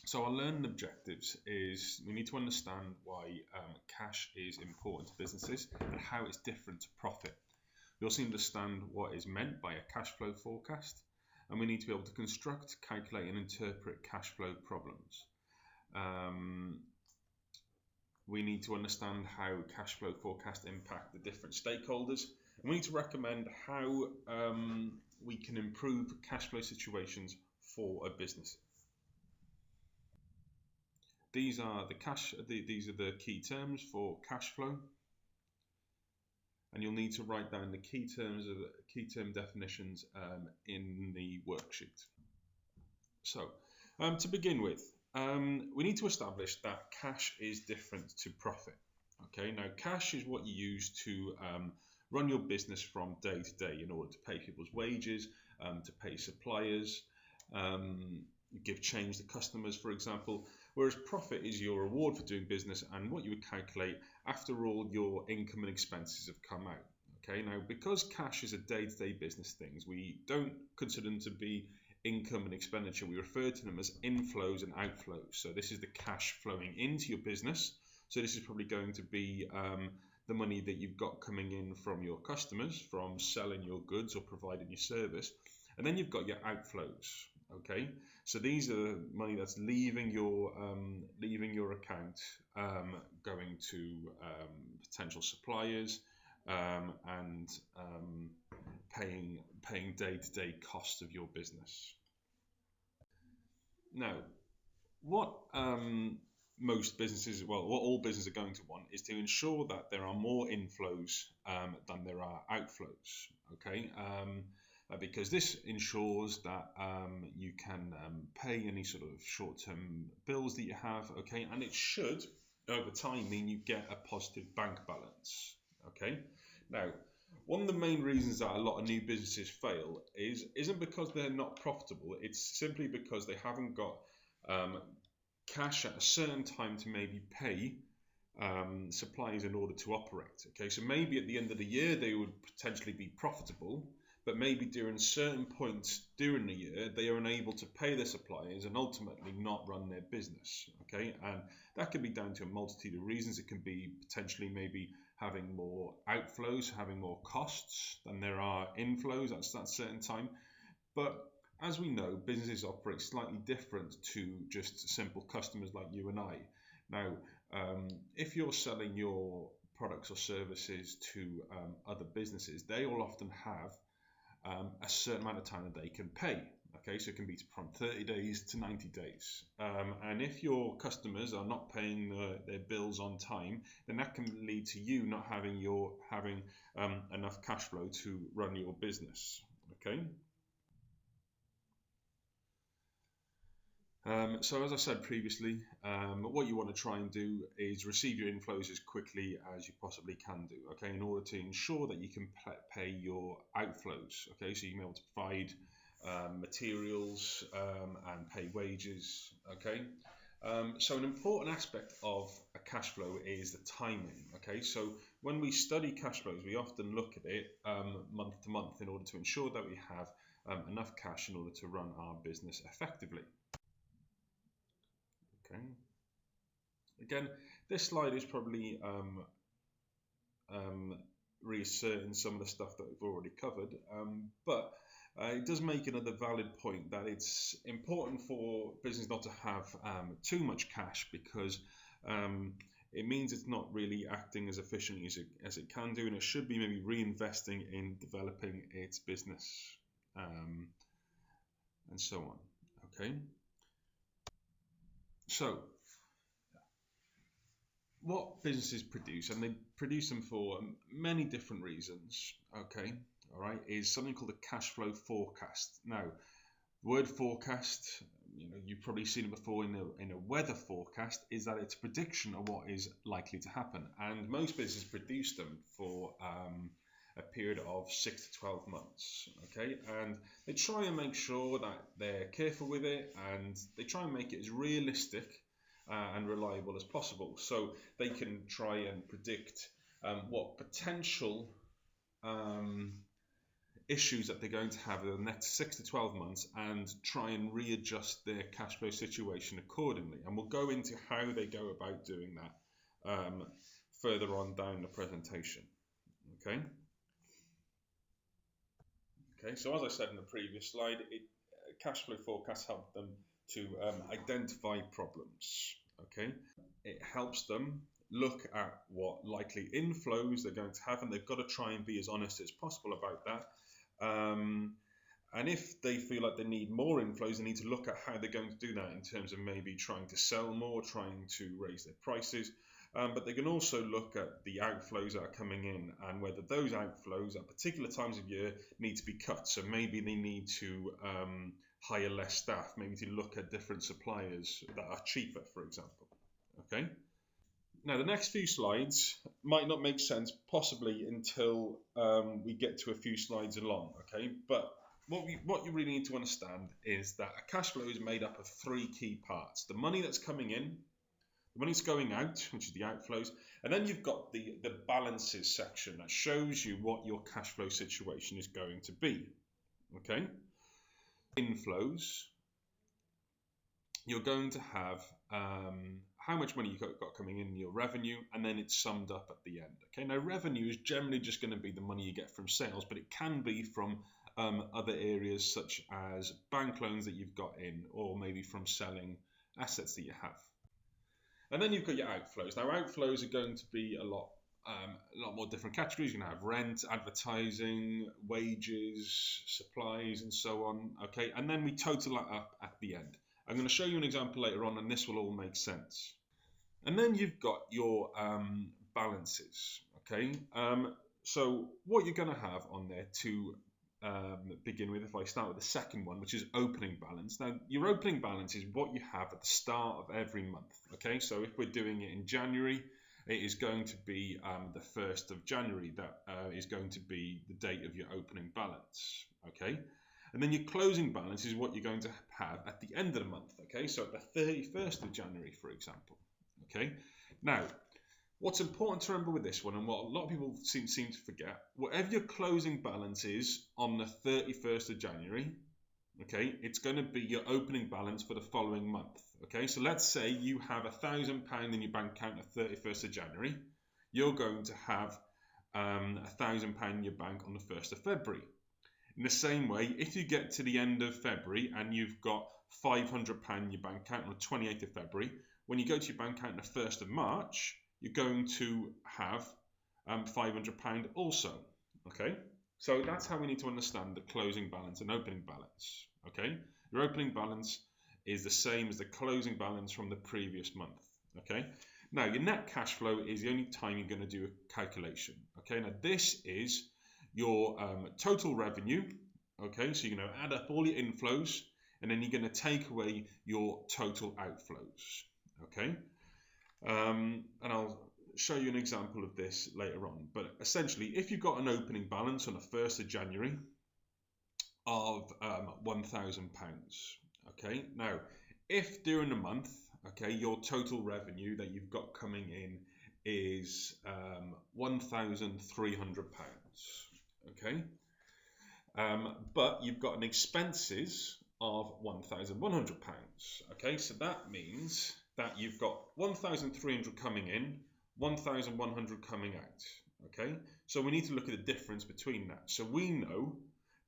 So our learning objectives is we need to understand why cash is important to businesses and how it's different to profit. We also need to understand what is meant by a cash flow forecast, and we need to be able to construct, calculate and interpret cash flow problems. We need to understand how cash flow forecasts impact the different stakeholders, and we need to recommend how we can improve cash flow situations for a business. These are the key terms for cash flow, and you'll need to write down the key term definitions in the worksheet. So, to begin with, we need to establish that cash is different to profit. Okay, now cash is what you use to run your business from day to day in order to pay people's wages, to pay suppliers, give change to customers, for example. Whereas profit is your reward for doing business and what you would calculate after all your income and expenses have come out. Okay, now because cash is a day-to-day business things, we don't consider them to be income and expenditure. We refer to them as inflows and outflows. So this is the cash flowing into your business. So this is probably going to be the money that you've got coming in from your customers, from selling your goods or providing your service. And then you've got your outflows. Okay, so these are money that's leaving your account, going to potential suppliers, and paying day-to-day costs of your business. Now, what most businesses, well, what all businesses are going to want is to ensure that there are more inflows than there are outflows. Okay. Because this ensures that you can pay any sort of short-term bills that you have, okay, and it should, over time, mean you get a positive bank balance, okay. Now, one of the main reasons that a lot of new businesses fail isn't because they're not profitable, it's simply because they haven't got cash at a certain time to maybe pay suppliers in order to operate, okay. So maybe at the end of the year they would potentially be profitable, but maybe during certain points during the year, they are unable to pay their suppliers and ultimately not run their business, okay? And that can be down to a multitude of reasons. It can be potentially maybe having more outflows, having more costs than there are inflows at that certain time. But as we know, businesses operate slightly different to just simple customers like you and I. Now, if you're selling your products or services to other businesses, they will often have a certain amount of time that they can pay. Okay, so it can be from 30 days to 90 days. And if your customers are not paying their bills on time, then that can lead to you not having enough cash flow to run your business. Okay. So as I said previously, what you want to try and do is receive your inflows as quickly as you possibly can do, okay, in order to ensure that you can pay your outflows, okay, so you can be able to provide materials and pay wages, okay. So an important aspect of a cash flow is the timing, okay, so when we study cash flows, we often look at it month to month in order to ensure that we have enough cash in order to run our business effectively. Okay. Again, this slide is probably reasserting some of the stuff that we've already covered, but it does make another valid point that it's important for business not to have too much cash, because it means it's not really acting as efficiently as it can do, and it should be maybe reinvesting in developing its business, and so on. Okay. So, what businesses produce, and they produce them for many different reasons, okay, all right, is something called a cash flow forecast. Now, the word forecast, you've probably seen it before in a weather forecast, is that it's a prediction of what is likely to happen, and most businesses produce them for a period of 6 to 12 months, okay, and they try and make sure that they're careful with it, and they try and make it as realistic and reliable as possible, so they can try and predict what potential issues that they're going to have in the next 6 to 12 months and try and readjust their cash flow situation accordingly. And we'll go into how they go about doing that further on down the presentation. Okay. Okay, so as I said in the previous slide, cash flow forecasts help them to identify problems. Okay, it helps them look at what likely inflows they're going to have, and they've got to try and be as honest as possible about that. And if they feel like they need more inflows, they need to look at how they're going to do that in terms of maybe trying to sell more, trying to raise their prices. But they can also look at the outflows that are coming in and whether those outflows at particular times of year need to be cut. So maybe they need to hire less staff, maybe to look at different suppliers that are cheaper, for example. Okay. Now, the next few slides might not make sense possibly until we get to a few slides along, okay? But what you really need to understand is that a cash flow is made up of three key parts. The money that's coming in, the money that's going out, which is the outflows, and then you've got the balances section that shows you what your cash flow situation is going to be, okay? Inflows, you're going to have how much money you've got coming in your revenue, and then it's summed up at the end. Okay, now revenue is generally just going to be the money you get from sales, but it can be from other areas such as bank loans that you've got in, or maybe from selling assets that you have. And then you've got your outflows. Now outflows are going to be a lot more different categories. You're going to have rent, advertising, wages, supplies, and so on. Okay, and then we total that up at the end. I'm going to show you an example later on, and this will all make sense. And then you've got your balances. Okay, so what you're going to have on there to begin with, if I start with the second one, which is opening balance. Now, your opening balance is what you have at the start of every month. Okay, so if we're doing it in January, it is going to be the 1st of January. That is going to be the date of your opening balance. Okay. And then your closing balance is what you're going to have at the end of the month, okay? So at the 31st of January, for example, okay? Now, what's important to remember with this one, and what a lot of people seem to forget, whatever your closing balance is on the 31st of January, okay, it's going to be your opening balance for the following month, okay? So let's say you have £1,000 in your bank account at 31st of January. You're going to have £1,000 in your bank on the 1st of February. In the same way, if you get to the end of February and you've got £500 in your bank account on the 28th of February, when you go to your bank account on the 1st of March, you're going to have £500 also, okay? So that's how we need to understand the closing balance and opening balance, okay? Your opening balance is the same as the closing balance from the previous month, okay? Now, your net cash flow is the only time you're going to do a calculation, okay? Now, this is your total revenue, okay, so you're going to add up all your inflows, and then you're going to take away your total outflows, okay, and I'll show you an example of this later on. But essentially, if you've got an opening balance on the 1st of January of £1,000, okay, now if during the month, okay, your total revenue that you've got coming in is £1,300, okay, but you've got an expenses of £1,100, okay, so that means that you've got 1,300 coming in, 1,100 coming out, okay, so we need to look at the difference between that. So we know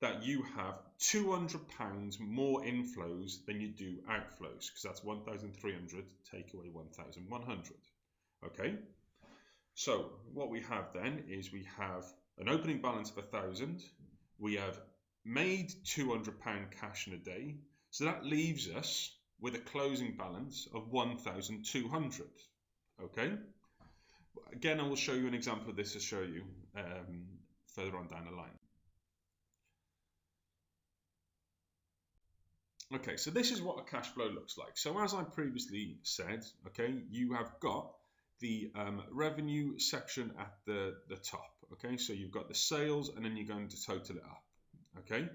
that you have £200 more inflows than you do outflows, because that's 1,300 take away 1,100, okay. So what we have then is we have an opening balance of 1,000. We have made £200 cash in a day. So that leaves us with a closing balance of 1,200. Okay. Again, I will show you an example of this to show you further on down the line. Okay, so this is what a cash flow looks like. So as I previously said, okay, you have got the revenue section at the top, okay, so you've got the sales and then you're going to total it up, okay.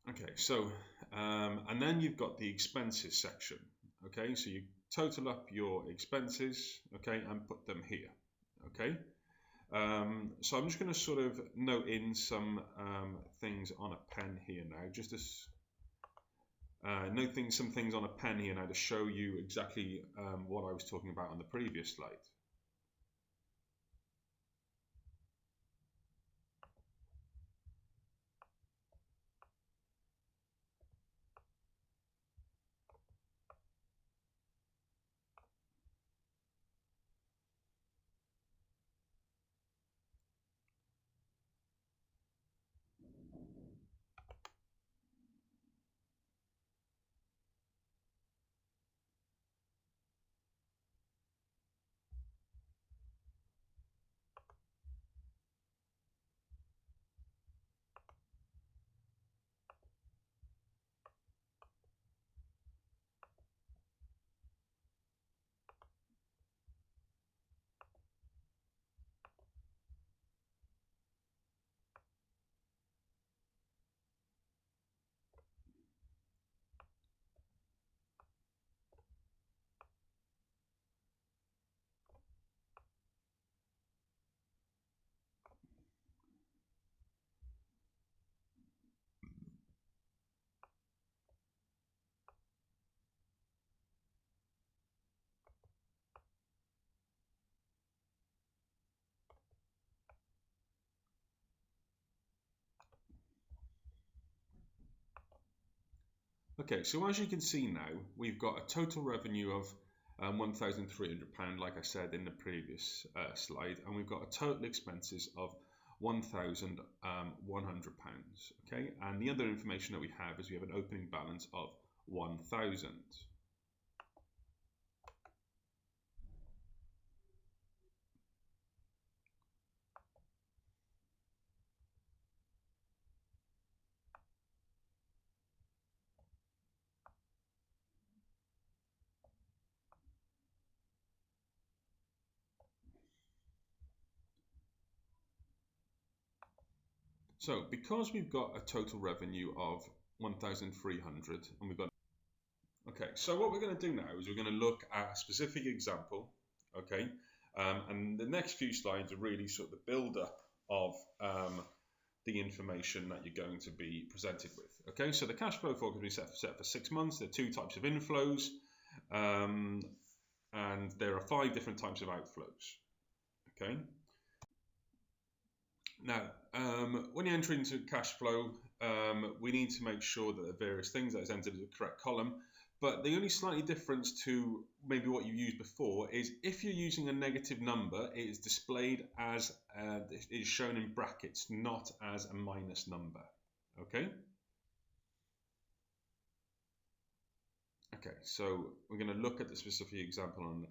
Okay, so And then you've got the expenses section. Okay, so you total up your expenses, okay, and put them here. Okay, so I'm just going to sort of note in some things on a pen here now, just to note some things on a pen here now to show you exactly what I was talking about on the previous slide. Okay, so as you can see now, we've got a total revenue of £1,300, like I said in the previous slide, and we've got a total expenses of £1,100. Okay, and the other information that we have is we have an opening balance of 1,000. So because we've got a total revenue of 1,300 and we've got okay, so what we're going to do now is we're going to look at a specific example, okay, and the next few slides are really sort of the build-up of the information that you're going to be presented with. Okay, so the cash flow forecast will be set for 6 months. There are 2 types of inflows, and there are 5 different types of outflows. Okay. Now, when you enter into cash flow, we need to make sure that the various things that is entered in the correct column. But the only slightly difference to maybe what you used before is if you're using a negative number, it is displayed as it is shown in brackets, not as a minus number. Okay. Okay, so we're going to look at the specific example on